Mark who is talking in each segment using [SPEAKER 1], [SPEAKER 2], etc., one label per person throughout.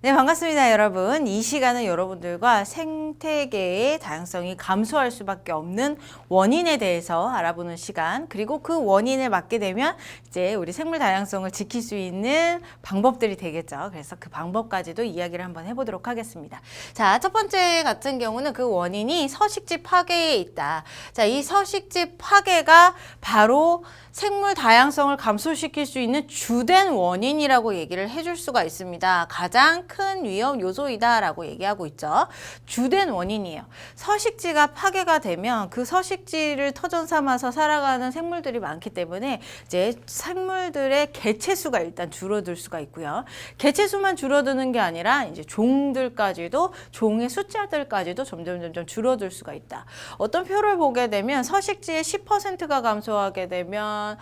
[SPEAKER 1] 네, 반갑습니다, 여러분. 이 시간은 여러분들과 생태계의 다양성이 감소할 수밖에 없는 원인에 대해서 알아보는 시간, 그리고 그 원인을 막게 되면 이제 우리 생물 다양성을 지킬 수 있는 방법들이 되겠죠. 그래서 그 방법까지도 이야기를 한번 해보도록 하겠습니다. 자, 첫 번째 같은 경우는 그 원인이 서식지 파괴에 있다. 자, 이 서식지 파괴가 바로 생물 다양성을 감소시킬 수 있는 주된 원인이라고 얘기를 해줄 수가 있습니다. 가장 큰 위험 요소이다라고 얘기하고 있죠. 주된 원인이에요. 서식지가 파괴가 되면 그 서식지를 터전 삼아서 살아가는 생물들이 많기 때문에 이제 생물들의 개체수가 일단 줄어들 수가 있고요. 개체수만 줄어드는 게 아니라 이제 종들까지도, 종의 숫자들까지도 점점 줄어들 수가 있다. 어떤 표를 보게 되면 서식지의 10%가 감소하게 되면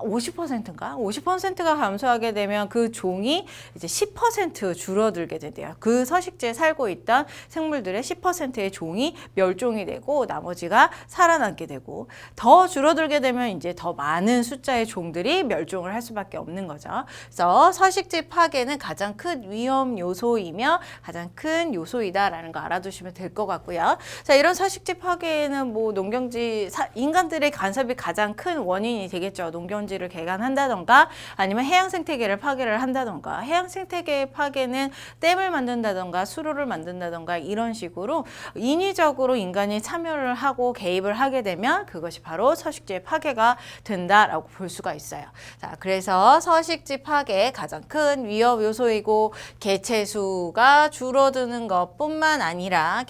[SPEAKER 1] 50%인가? 50%가 감소하게 되면 그 종이 이제 10% 줄어들게 된대요. 그 서식지에 살고 있던 생물들의 10%의 종이 멸종이 되고 나머지가 살아남게 되고, 더 줄어들게 되면 이제 더 많은 숫자의 종들이 멸종을 할 수밖에 없는 거죠. 그래서 서식지 파괴는 가장 큰 위험 요소이며 가장 큰 요소이다라는 거 알아두시면 될 것 같고요. 자, 이런 서식지 파괴에는 뭐 농경지, 인간들의 간섭이 가장 큰 원인이 되겠죠. 농경지를 개간한다던가 아니면 해양 생태계를 파괴를 한다던가. 해양 생태계의 파괴는 댐을 만든다던가 수로를 만든다던가 이런 식으로 인위적으로 인간이 참여를 하고 개입을 하게 되면 그것이 바로 서식지의 파괴가 된다라고 볼 수가 있어요. 자, 그래서 서식지 파괴의 가장 큰 위험 요소이고, 개체수가 줄어드는 것뿐만 아니라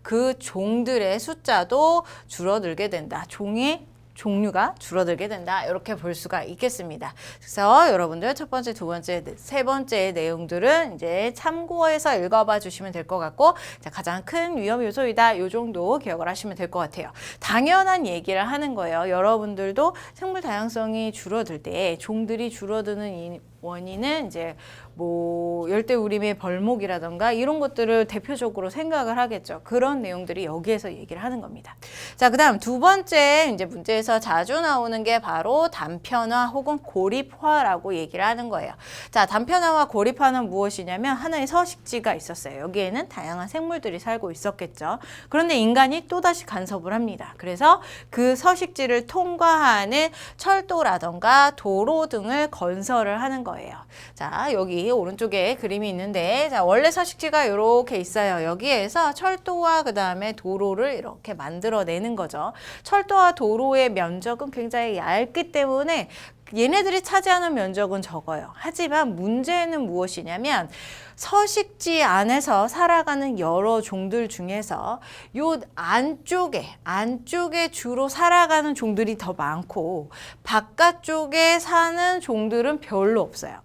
[SPEAKER 1] 그 종들의 숫자도 줄어들게 된다. 종류가 줄어들게 된다. 이렇게 볼 수가 있겠습니다. 그래서 여러분들 첫 번째, 두 번째, 세 번째 내용들은 이제 참고해서 읽어봐 주시면 될 것 같고, 자, 가장 큰 위험 요소이다. 이 정도 기억을 하시면 될 것 같아요. 당연한 얘기를 하는 거예요. 여러분들도 생물 다양성이 줄어들 때 종들이 줄어드는 이 원인은 이제 뭐 열대우림의 벌목이라던가 이런 것들을 대표적으로 생각을 하겠죠. 그런 내용들이 여기에서 얘기를 하는 겁니다. 자, 그다음 두 번째 이제 문제에서 자주 나오는 게 바로 단편화 혹은 고립화라고 얘기를 하는 거예요. 자, 단편화와 고립화는 무엇이냐면 하나의 서식지가 있었어요. 여기에는 다양한 생물들이 살고 있었겠죠. 그런데 인간이 또다시 간섭을 합니다. 그래서 그 서식지를 통과하는 철도라던가 도로 등을 건설을 하는 거예요. 자, 여기 오른쪽에 그림이 있는데, 자, 원래 서식지가 이렇게 있어요. 여기에서 철도와 그 다음에 도로를 이렇게 만들어내는 거죠. 철도와 도로의 면적은 굉장히 얇기 때문에 얘네들이 차지하는 면적은 적어요. 하지만 문제는 무엇이냐면 서식지 안에서 살아가는 여러 종들 중에서 요 안쪽에 주로 살아가는 종들이 더 많고 바깥쪽에 사는 종들은 별로 없어요.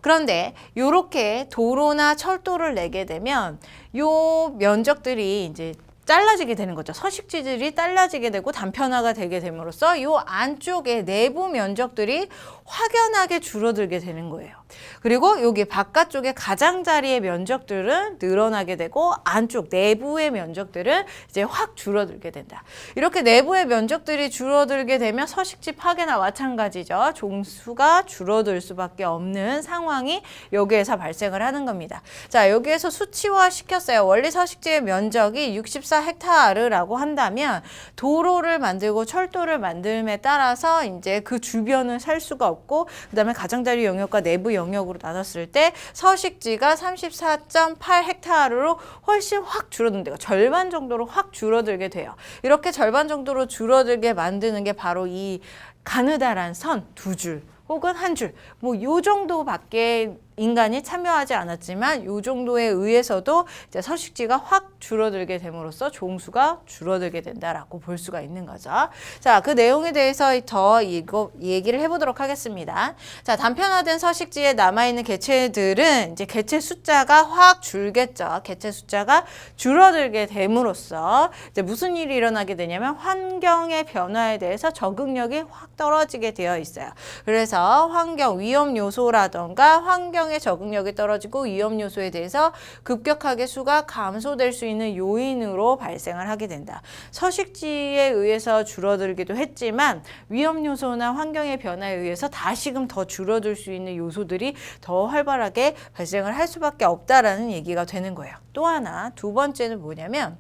[SPEAKER 1] 그런데 이렇게 도로나 철도를 내게 되면 요 면적들이 이제 잘라지게 되는 거죠. 서식지들이 잘라지게 되고 단편화가 되게 됨으로써 이 안쪽에 내부 면적들이 확연하게 줄어들게 되는 거예요. 그리고 여기 바깥쪽에 가장자리의 면적들은 늘어나게 되고 안쪽 내부의 면적들은 이제 확 줄어들게 된다. 이렇게 내부의 면적들이 줄어들게 되면 서식지 파괴나 마찬가지죠. 종수가 줄어들 수밖에 없는 상황이 여기에서 발생을 하는 겁니다. 자, 여기에서 수치화 시켰어요. 원래 서식지의 면적이 64헥타르라고 한다면 도로를 만들고 철도를 만듦에 따라서 이제 그 주변을 살 수가 없고, 그 다음에 가장자리 영역과 내부 영역으로 나눴을 때 서식지가 34.8헥타르로 훨씬 확 줄어든대요. 절반 정도로 확 줄어들게 돼요. 이렇게 절반 정도로 줄어들게 만드는 게 바로 이 가느다란 선 두 줄 혹은 한 줄, 뭐 요 정도밖에 인간이 참여하지 않았지만 요 정도에 의해서도 이제 서식지가 확 줄어들게 됨으로써 종수가 줄어들게 된다라고 볼 수가 있는 거죠. 자, 그 내용에 대해서 더 얘기를 해보도록 하겠습니다. 자, 단편화된 서식지에 남아있는 개체들은 이제 개체 숫자가 확 줄겠죠. 개체 숫자가 줄어들게 됨으로써 이제 무슨 일이 일어나게 되냐면 환경의 변화에 대해서 적응력이 확 떨어지게 되어 있어요. 그래서 환경 위험 요소라던가 환경 환경의 적응력이 떨어지고 위험 요소에 대해서 급격하게 수가 감소될 수 있는 요인으로 발생을 하게 된다. 서식지에 의해서 줄어들기도 했지만 위험 요소나 환경의 변화에 의해서 다시금 더 줄어들 수 있는 요소들이 더 활발하게 발생을 할 수밖에 없다라는 얘기가 되는 거예요. 또 하나, 두 번째는 뭐냐면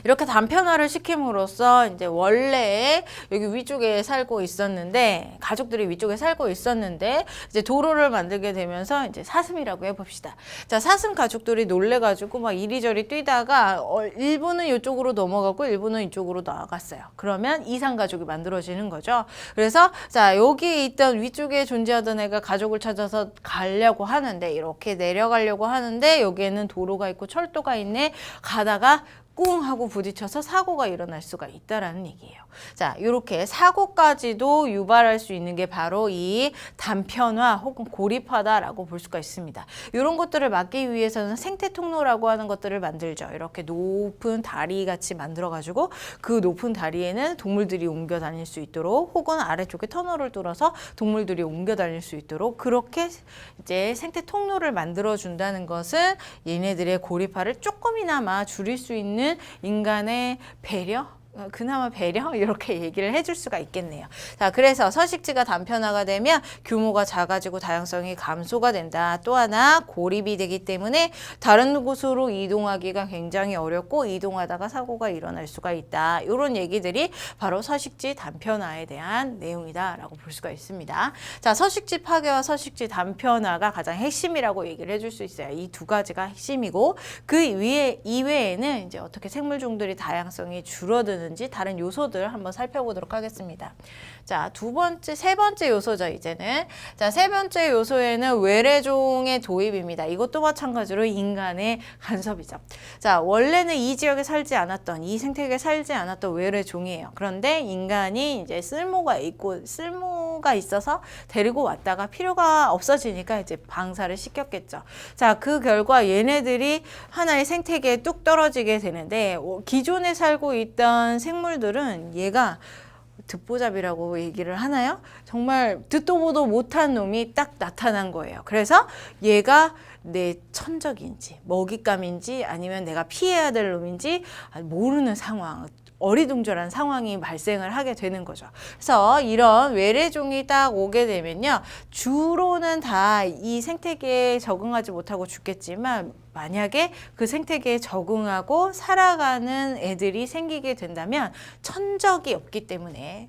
[SPEAKER 1] 이렇게 단편화를 시킴으로써 이제 원래 여기 위쪽에 살고 있었는데 가족들이 위쪽에 살고 있었는데 이제 도로를 만들게 되면서 이제 사슴이라고 해봅시다. 자, 사슴 가족들이 놀래가지고 막 이리저리 뛰다가 일부는 이쪽으로 넘어가고 일부는 이쪽으로 나갔어요. 그러면 이상 가족이 만들어지는 거죠. 그래서 자, 여기 있던 위쪽에 존재하던 애가 가족을 찾아서 가려고 하는데 이렇게 내려가려고 하는데 여기에는 도로가 있고 철도가 있네. 가다가 꿍 하고 부딪혀서 사고가 일어날 수가 있다라는 얘기예요. 자, 이렇게 사고까지도 유발할 수 있는 게 바로 이 단편화 혹은 고립화다라고 볼 수가 있습니다. 이런 것들을 막기 위해서는 생태 통로라고 하는 것들을 만들죠. 이렇게 높은 다리 같이 만들어가지고 그 높은 다리에는 동물들이 옮겨 다닐 수 있도록 혹은 아래쪽에 터널을 뚫어서 동물들이 옮겨 다닐 수 있도록 그렇게 이제 생태 통로를 만들어 준다는 것은 얘네들의 고립화를 조금이나마 줄일 수 있는 인간의 배려? 그나마 배려? 이렇게 얘기를 해줄 수가 있겠네요. 자, 그래서 서식지가 단편화가 되면 규모가 작아지고 다양성이 감소가 된다. 또 하나 고립이 되기 때문에 다른 곳으로 이동하기가 굉장히 어렵고 이동하다가 사고가 일어날 수가 있다. 이런 얘기들이 바로 서식지 단편화에 대한 내용이다라고 볼 수가 있습니다. 자, 서식지 파괴와 서식지 단편화가 가장 핵심이라고 얘기를 해줄 수 있어요. 이 두 가지가 핵심이고 그 이외에는 이제 어떻게 생물종들이 다양성이 줄어드는 다른 요소들 한번 살펴보도록 하겠습니다. 자, 세 번째 요소죠, 이제는. 자, 세 번째 요소에는 외래종의 도입입니다. 이것도 마찬가지로 인간의 간섭이죠. 자, 원래는 이 지역에 살지 않았던, 이 생태계에 살지 않았던 외래종이에요. 그런데 인간이 이제 쓸모가 있어서 데리고 왔다가 필요가 없어지니까 이제 방사를 시켰겠죠. 자, 그 결과 얘네들이 하나의 생태계에 뚝 떨어지게 되는데 기존에 살고 있던 생물들은 얘가 듣보잡이라고 얘기를 하나요? 정말 듣도 보도 못한 놈이 딱 나타난 거예요. 그래서 얘가 내 천적인지 먹잇감인지 아니면 내가 피해야 될 놈인지 모르는 상황, 어리둥절한 상황이 발생을 하게 되는 거죠. 그래서 이런 외래종이 딱 오게 되면요, 주로는 다 이 생태계에 적응하지 못하고 죽겠지만 만약에 그 생태계에 적응하고 살아가는 애들이 생기게 된다면 천적이 없기 때문에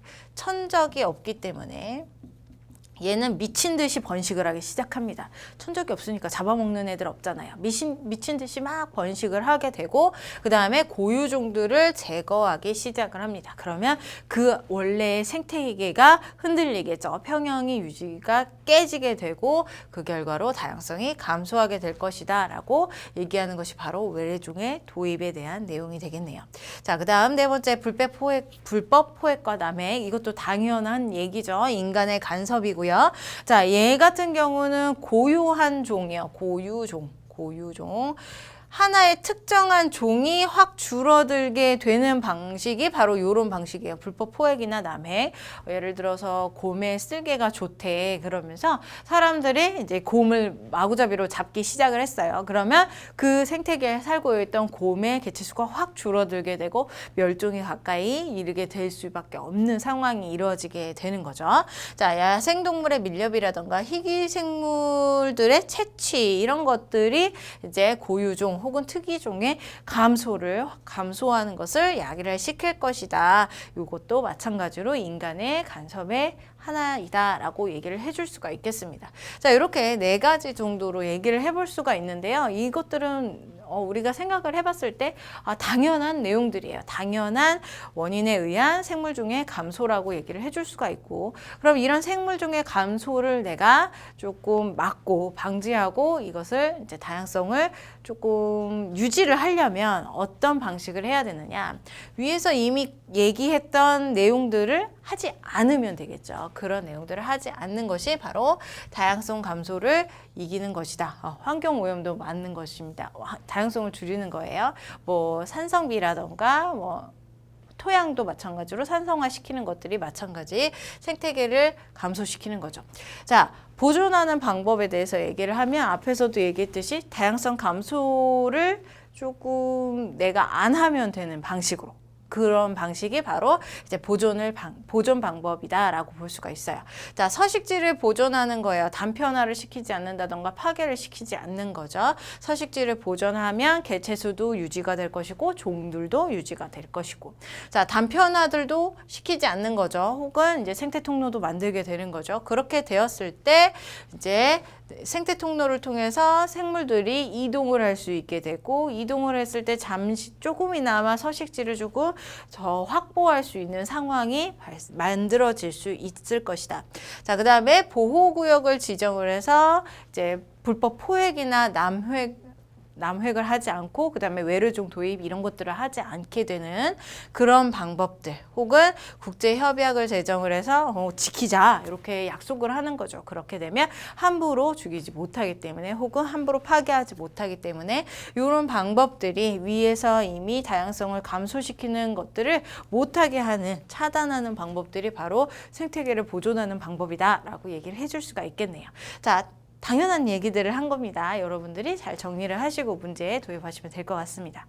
[SPEAKER 1] 얘는 미친 듯이 번식을 하기 시작합니다. 천적이 없으니까 잡아먹는 애들 없잖아요. 미친 듯이 막 번식을 하게 되고 그 다음에 고유종들을 제거하기 시작을 합니다. 그러면 그 원래의 생태계가 흔들리겠죠. 평형이 유지가 깨지게 되고 그 결과로 다양성이 감소하게 될 것이다 라고 얘기하는 것이 바로 외래종의 도입에 대한 내용이 되겠네요. 자, 그 다음 네 번째 불법 포획과 남획. 이것도 당연한 얘기죠. 인간의 간섭이고요. 자, 얘 같은 경우는 고유한 종이에요. 고유종. 하나의 특정한 종이 확 줄어들게 되는 방식이 바로 이런 방식이에요. 불법 포획이나 남획. 예를 들어서 곰의 쓸개가 좋대 그러면서 사람들이 이제 곰을 마구잡이로 잡기 시작을 했어요. 그러면 그 생태계에 살고 있던 곰의 개체수가 확 줄어들게 되고 멸종에 가까이 이르게 될 수밖에 없는 상황이 이루어지게 되는 거죠. 자, 야생동물의 밀렵이라던가 희귀생물들의 채취 이런 것들이 이제 고유종 혹은 특이종의 감소하는 것을 야기를 시킬 것이다. 이것도 마찬가지로 인간의 간섭의 하나이다라고 얘기를 해줄 수가 있겠습니다. 자, 이렇게 네 가지 정도로 얘기를 해볼 수가 있는데요. 이것들은 우리가 생각을 해봤을 때 당연한 내용들이에요. 당연한 원인에 의한 생물종의 감소라고 얘기를 해줄 수가 있고, 그럼 이런 생물종의 감소를 내가 조금 막고 방지하고 이것을 이제 다양성을 조금 유지를 하려면 어떤 방식을 해야 되느냐? 위에서 이미 얘기했던 내용들을 하지 않으면 되겠죠. 그런 내용들을 하지 않는 것이 바로 다양성 감소를 이기는 것이다. 환경 오염도 막는 것입니다. 다양성을 줄이는 거예요. 뭐 산성비라던가 토양도 마찬가지로 산성화시키는 것들이 마찬가지 생태계를 감소시키는 거죠. 자, 보존하는 방법에 대해서 얘기를 하면 앞에서도 얘기했듯이 다양성 감소를 조금 내가 안 하면 되는 방식으로, 그런 방식이 바로 이제 보존 방법이다라고 볼 수가 있어요. 자, 서식지를 보존하는 거예요. 단편화를 시키지 않는다던가 파괴를 시키지 않는 거죠. 서식지를 보존하면 개체수도 유지가 될 것이고 종들도 유지가 될 것이고, 자, 단편화들도 시키지 않는 거죠. 혹은 이제 생태 통로도 만들게 되는 거죠. 그렇게 되었을 때 이제 생태 통로를 통해서 생물들이 이동을 할 수 있게 되고, 이동을 했을 때 잠시 조금이나마 서식지를 주고 더 확보할 수 있는 상황이 만들어질 수 있을 것이다. 자, 그 다음에 보호구역을 지정을 해서 이제 불법 포획이나 남획을 하지 않고, 그 다음에 외래종 도입 이런 것들을 하지 않게 되는 그런 방법들, 혹은 국제협약을 제정을 해서 지키자 이렇게 약속을 하는 거죠. 그렇게 되면 함부로 죽이지 못하기 때문에, 혹은 함부로 파괴하지 못하기 때문에 이런 방법들이 위에서 이미 다양성을 감소시키는 것들을 못하게 하는, 차단하는 방법들이 바로 생태계를 보존하는 방법이다 라고 얘기를 해줄 수가 있겠네요. 자, 당연한 얘기들을 한 겁니다. 여러분들이 잘 정리를 하시고 문제에 도입하시면 될 것 같습니다.